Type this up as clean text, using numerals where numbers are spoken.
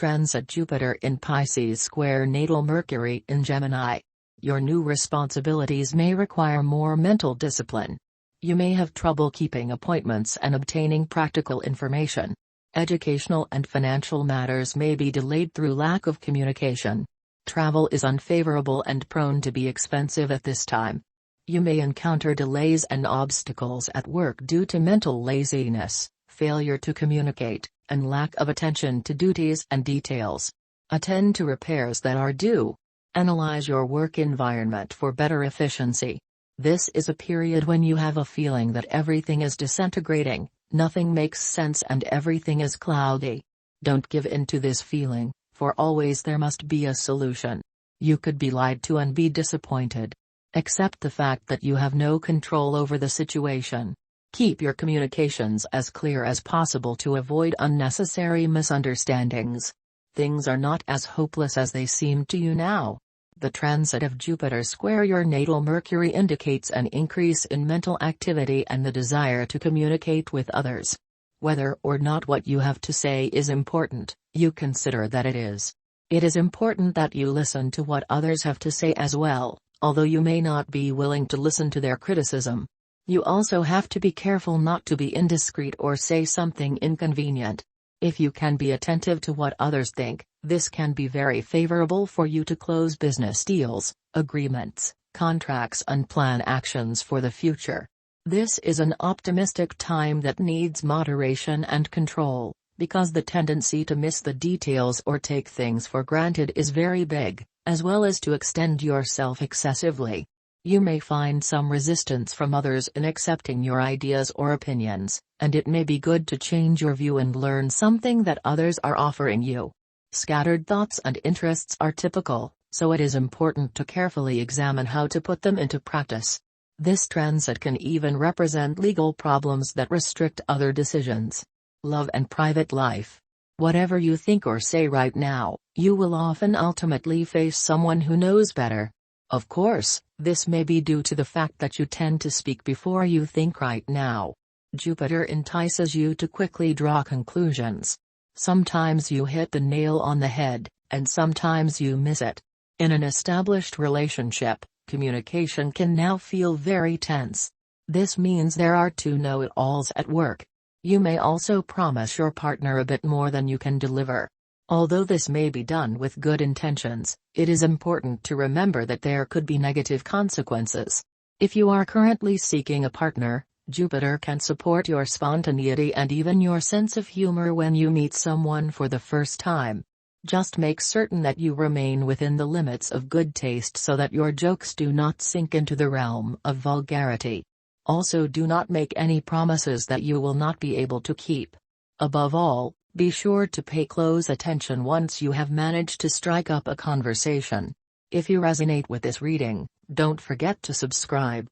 transit Jupiter in Pisces square natal Mercury in Gemini. Your new responsibilities may require more mental discipline. You may have trouble keeping appointments and obtaining practical information. Educational and financial matters may be delayed through lack of communication. Travel is unfavorable and prone to be expensive at this time. You may encounter delays and obstacles at work due to mental laziness, failure to communicate, and lack of attention to duties and details. Attend to repairs that are due. Analyze your work environment for better efficiency. This is a period when you have a feeling that everything is disintegrating, nothing makes sense and everything is cloudy. Don't give in to this feeling, for always there must be a solution. You could be lied to and be disappointed. Accept the fact that you have no control over the situation. Keep your communications as clear as possible to avoid unnecessary misunderstandings. Things are not as hopeless as they seem to you now. The transit of Jupiter square your natal Mercury indicates an increase in mental activity and the desire to communicate with others. Whether or not what you have to say is important, you consider that it is. It is important that you listen to what others have to say as well, although you may not be willing to listen to their criticism. You also have to be careful not to be indiscreet or say something inconvenient. If you can be attentive to what others think, this can be very favorable for you to close business deals, agreements, contracts and plan actions for the future. This is an optimistic time that needs moderation and control, because the tendency to miss the details or take things for granted is very big, as well as to extend yourself excessively. You may find some resistance from others in accepting your ideas or opinions, and it may be good to change your view and learn something that others are offering you. Scattered thoughts and interests are typical, so it is important to carefully examine how to put them into practice. This transit can even represent legal problems that restrict other decisions. Love and private life. Whatever you think or say right now, you will often ultimately face someone who knows better. Of course, this may be due to the fact that you tend to speak before you think right now. Jupiter entices you to quickly draw conclusions. Sometimes you hit the nail on the head, and sometimes you miss it. In an established relationship, communication can now feel very tense. This means there are two know-it-alls at work. You may also promise your partner a bit more than you can deliver. Although this may be done with good intentions, it is important to remember that there could be negative consequences. If you are currently seeking a partner, Jupiter can support your spontaneity and even your sense of humor when you meet someone for the first time. Just make certain that you remain within the limits of good taste so that your jokes do not sink into the realm of vulgarity. Also, do not make any promises that you will not be able to keep. Above all, be sure to pay close attention once you have managed to strike up a conversation. If you resonate with this reading, don't forget to subscribe.